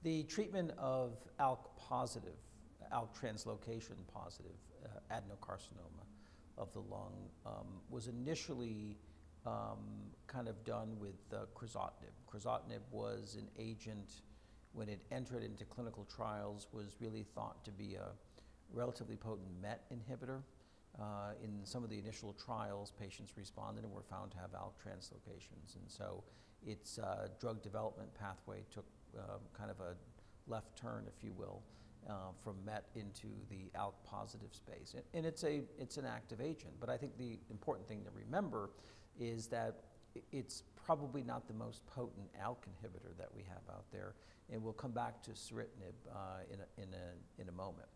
The treatment of ALK-positive, ALK translocation positive adenocarcinoma of the lung was initially kind of done with crizotinib. Crizotinib was an agent, when it entered into clinical trials, was really thought to be a relatively potent MET inhibitor. In some of the initial trials, patients responded and were found to have ALK translocations. And so its drug development pathway took kind of a left turn, if you will, from MET into the ALK-positive space. And it's an active agent. But I think the important thing to remember is that it's probably not the most potent ALK inhibitor that we have out there. And we'll come back to Seretinib in a moment.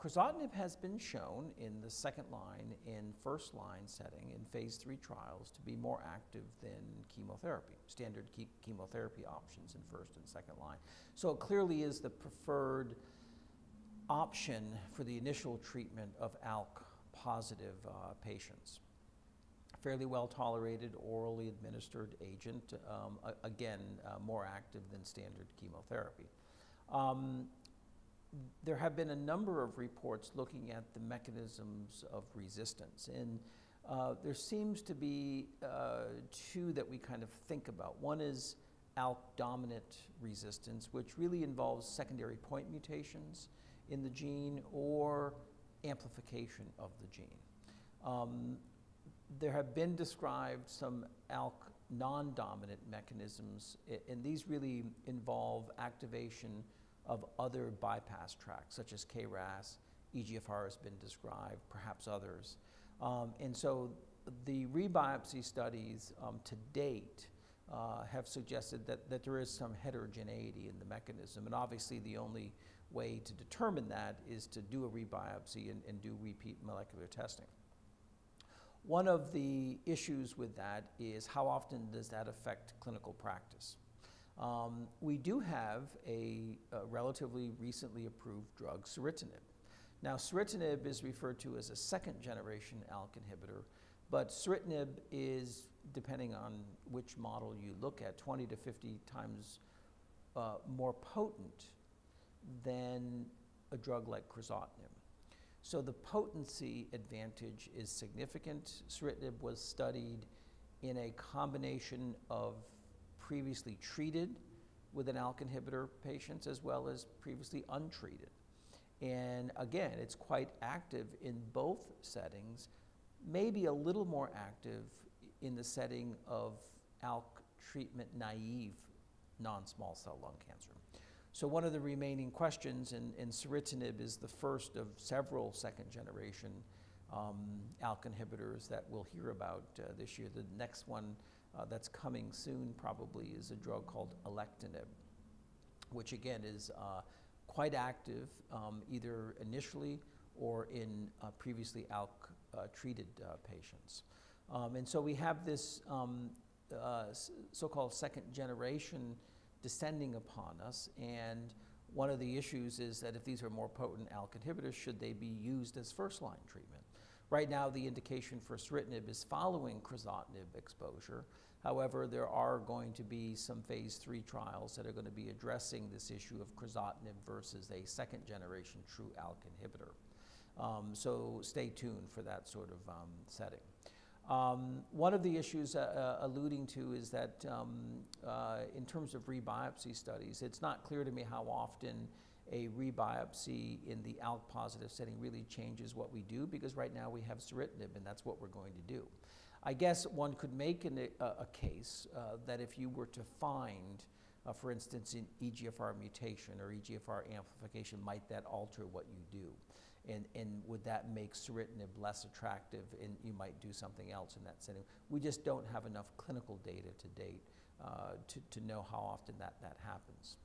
Crizotinib has been shown in the second line and first line setting in phase 3 trials to be more active than chemotherapy, standard chemotherapy options in first and second line. So it clearly is the preferred option for the initial treatment of ALK-positive patients. Fairly well tolerated, orally administered agent, again, more active than standard chemotherapy. There have been a number of reports looking at the mechanisms of resistance, and there seems to be two that we kind of think about. One is ALK-dominant resistance, which really involves secondary point mutations in the gene or amplification of the gene. There have been described some ALK non-dominant mechanisms, and these really involve activation of other bypass tracks, such as KRAS, EGFR has been described, perhaps others. And so the rebiopsy studies to date have suggested that there is some heterogeneity in the mechanism. And obviously the only way to determine that is to do a rebiopsy and do repeat molecular testing. One of the issues with that is how often does that affect clinical practice? We do have a relatively recently approved drug, Seretinib. Now, Seretinib is referred to as a second generation ALK inhibitor, but Seretinib is, depending on which model you look at, 20 to 50 times more potent than a drug like crizotinib. So the potency advantage is significant. Seretinib was studied in a combination of previously treated with an ALK inhibitor patients as well as previously untreated. And again, it's quite active in both settings, maybe a little more active in the setting of ALK treatment naive non-small cell lung cancer. So one of the remaining questions, and Seretinib is the first of several second generation ALK inhibitors that we'll hear about this year. The next one that's coming soon probably is a drug called Alectinib, which again is quite active either initially or in previously ALK treated patients. And so we have this so-called second generation descending upon us, and one of the issues is that if these are more potent ALK inhibitors, should they be used as first-line treatment? Right now, the indication for Seretinib is following crizotinib exposure. However, there are going to be some phase 3 trials that are going to be addressing this issue of crizotinib versus a second-generation true ALK inhibitor. So stay tuned for that sort of setting. One of the issues alluding to is that in terms of rebiopsy studies, it's not clear to me how often a rebiopsy in the ALK-positive setting really changes what we do, because right now we have Seretinib and that's what we're going to do. I guess one could make a case that if you were to find, for instance, an EGFR mutation or EGFR amplification, might that alter what you do? And would that make Seretinib less attractive and you might do something else in that setting? We just don't have enough clinical data to date to know how often that happens.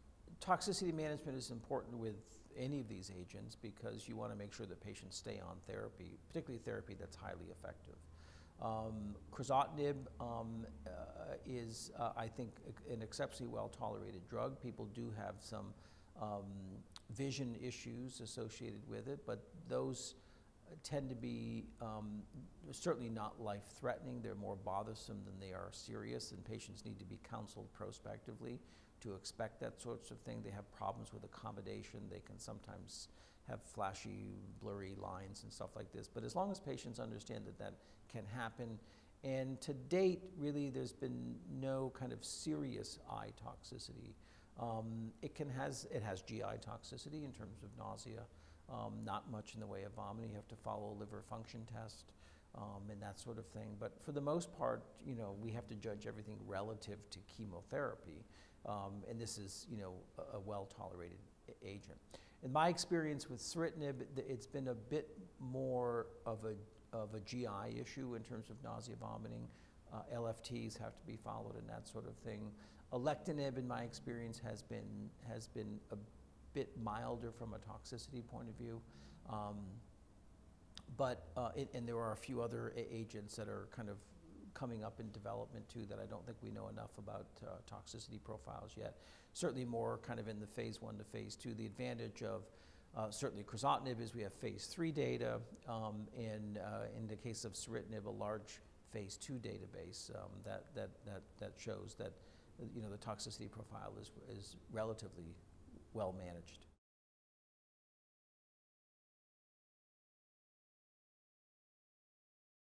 Toxicity management is important with any of these agents because you want to make sure that patients stay on therapy, particularly therapy that's highly effective. Crizotinib is, I think, an exceptionally well-tolerated drug. People do have some vision issues associated with it, but those tend to be certainly not life-threatening. They're more bothersome than they are serious, and patients need to be counseled prospectively to expect that sorts of thing. They have problems with accommodation. They can sometimes have flashy, blurry lines and stuff like this. But as long as patients understand that that can happen, and to date, really, there's been no kind of serious eye toxicity. It has GI toxicity in terms of nausea, not much in the way of vomiting. You have to follow a liver function test and that sort of thing. But for the most part, you know, we have to judge everything relative to chemotherapy, and this is, you know, a well-tolerated agent. In my experience with Seretinib, it's been a bit more of a GI issue in terms of nausea, vomiting. LFTs have to be followed and that sort of thing. Alectinib, in my experience, has been a bit milder from a toxicity point of view. And there are a few other agents that are kind of coming up in development too that I don't think we know enough about toxicity profiles yet. Certainly more kind of in the phase 1 to phase 2. The advantage of certainly crizotinib is we have phase 3 data, and in the case of Seretinib, a large phase 2 database that shows that, you know, the toxicity profile is relatively well managed.